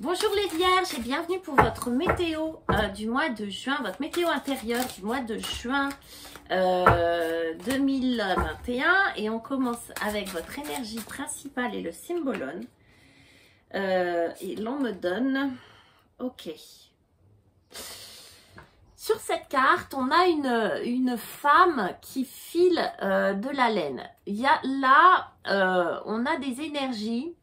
Bonjour les vierges et bienvenue pour votre météo du mois de juin, votre météo intérieure du mois de juin 2021. Et on commence avec votre énergie principale et le symbolone. Et l'on me donne... Ok. Sur cette carte, on a une femme qui file de la laine. Il y a là, on a des énergies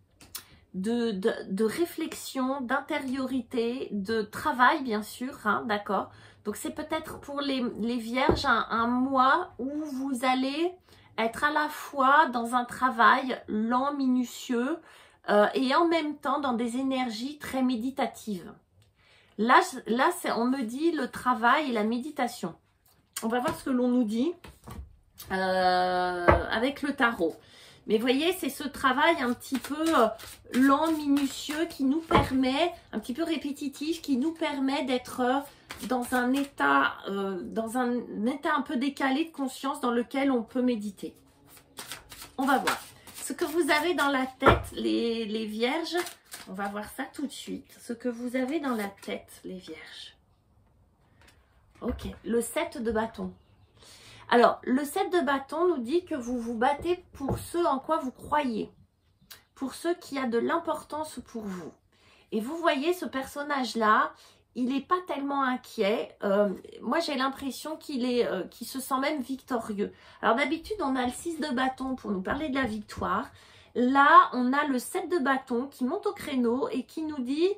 de réflexion, d'intériorité, de travail bien sûr, hein, d'accord. Donc c'est peut-être pour les vierges un mois où vous allez être à la fois dans un travail lent, minutieux et en même temps dans des énergies très méditatives. Là on me dit le travail et la méditation. On va voir ce que l'on nous dit avec le tarot. Mais vous voyez, c'est ce travail un petit peu lent, minutieux, qui nous permet, un petit peu répétitif, qui nous permet d'être dans un état un peu décalé de conscience dans lequel on peut méditer. On va voir. Ce que vous avez dans la tête, les vierges, on va voir ça tout de suite. Ce que vous avez dans la tête, les vierges. Ok, le 7 de bâton. Alors, le 7 de bâton nous dit que vous vous battez pour ce en quoi vous croyez, pour ce qui a de l'importance pour vous. Et vous voyez ce personnage-là, il n'est pas tellement inquiet. Moi, j'ai l'impression qu'il se sent même victorieux. Alors, d'habitude, on a le 6 de bâton pour nous parler de la victoire. Là, on a le 7 de bâton qui monte au créneau et qui nous dit...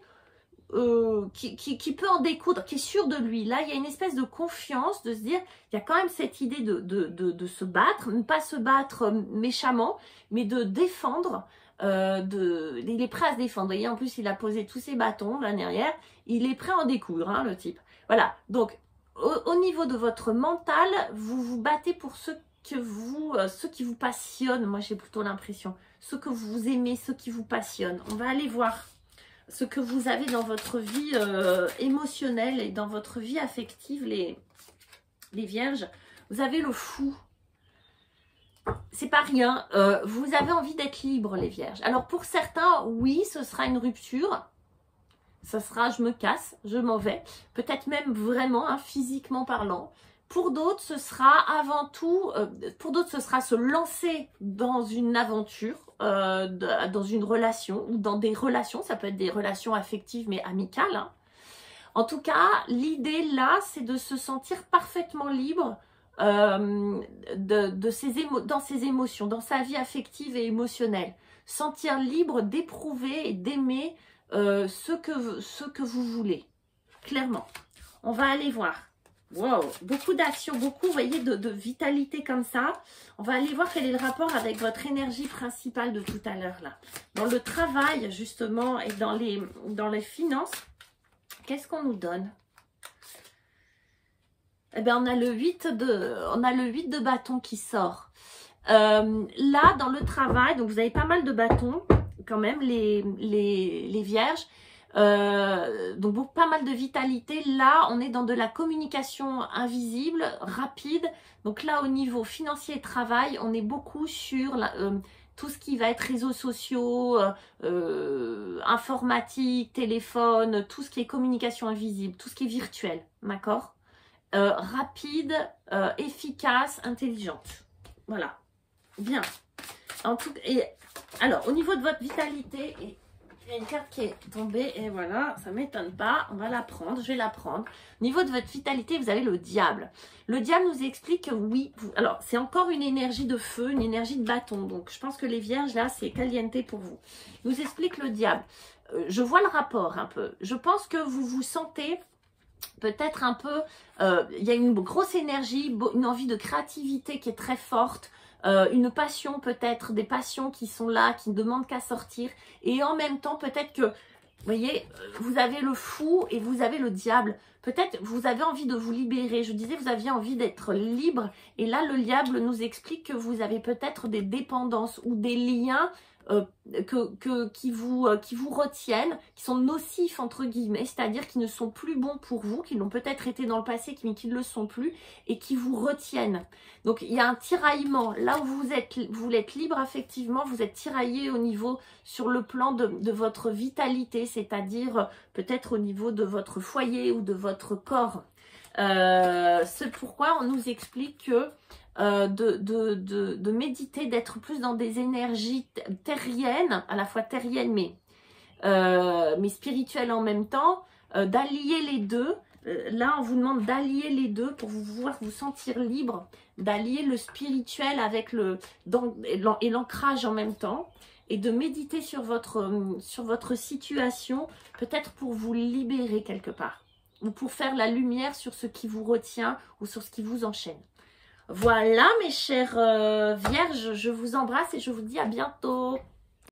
qui peut en découdre, qui est sûr de lui. Là, il y a une espèce de confiance, de se dire, il y a quand même cette idée de se battre, ne pas se battre méchamment, mais de défendre, il est prêt à se défendre. Vous voyez, en plus, il a posé tous ses bâtons là derrière, il est prêt à en découdre, hein, le type. Voilà, donc, au niveau de votre mental, vous vous battez pour ce qui vous passionne. Moi, j'ai plutôt l'impression, ce que vous aimez, ce qui vous passionne. On va aller voir ce que vous avez dans votre vie émotionnelle et dans votre vie affective, les vierges. Vous avez le fou. C'est pas rien. Vous avez envie d'être libre, les vierges. Alors, pour certains, oui, ce sera une rupture. Ce sera, je me casse, je m'en vais. Peut-être même vraiment, hein, physiquement parlant. Pour d'autres, ce sera avant tout, pour d'autres, ce sera se lancer dans une aventure, dans une relation ou dans des relations. Ça peut être des relations affectives mais amicales, hein. En tout cas, l'idée là, c'est de se sentir parfaitement libre dans ses émotions, dans sa vie affective et émotionnelle. Sentir libre d'éprouver et d'aimer ce que vous voulez. Clairement. On va aller voir. Wow, beaucoup d'action, beaucoup, vous voyez, de vitalité comme ça. On va aller voir quel est le rapport avec votre énergie principale de tout à l'heure là. Dans le travail, justement, et dans les finances, qu'est-ce qu'on nous donne? Eh bien, on a le 8 de bâton qui sort. Là, dans le travail, donc vous avez pas mal de bâtons, quand même, les vierges. Donc pas mal de vitalité. Là on est dans de la communication invisible, rapide. Donc là au niveau financier et travail, on est beaucoup sur tout ce qui va être réseaux sociaux, informatique, téléphone, tout ce qui est communication invisible, tout ce qui est virtuel, d'accord, rapide, efficace, intelligente. Voilà, bien. Alors au niveau de votre vitalité, il y a une carte qui est tombée et voilà, ça ne m'étonne pas, on va la prendre, je vais la prendre. Au niveau de votre vitalité, vous avez le diable. Le diable nous explique que oui, alors c'est encore une énergie de feu, une énergie de bâton. Donc je pense que les vierges là, c'est caliente pour vous. Il nous explique le diable. Je vois le rapport un peu. Je pense que vous vous sentez peut-être un peu, il y a une grosse énergie, une envie de créativité qui est très forte. Une passion peut-être, des passions qui sont là, qui ne demandent qu'à sortir. Et en même temps, peut-être que, vous voyez, vous avez le fou et vous avez le diable. Peut-être vous avez envie de vous libérer. Je disais, vous aviez envie d'être libre. Et là, le diable nous explique que vous avez peut-être des dépendances ou des liens qui vous retiennent, qui sont nocifs entre guillemets, c'est-à-dire qui ne sont plus bons pour vous, qui l'ont peut-être été dans le passé, mais qui ne le sont plus, et qui vous retiennent. Donc il y a un tiraillement, là où vous êtes libre affectivement, vous êtes tiraillé au niveau, sur le plan de votre vitalité, c'est-à-dire peut-être au niveau de votre foyer ou de votre corps. C'est pourquoi on nous explique que de méditer, d'être plus dans des énergies terriennes, à la fois terriennes mais spirituelles en même temps, d'allier les deux. Là, on vous demande d'allier les deux pour vous sentir libre, d'allier le spirituel avec et l'ancrage en même temps, et de méditer sur votre situation, peut-être pour vous libérer quelque part, ou pour faire la lumière sur ce qui vous retient ou sur ce qui vous enchaîne. Voilà mes chères vierges, je vous embrasse et je vous dis à bientôt.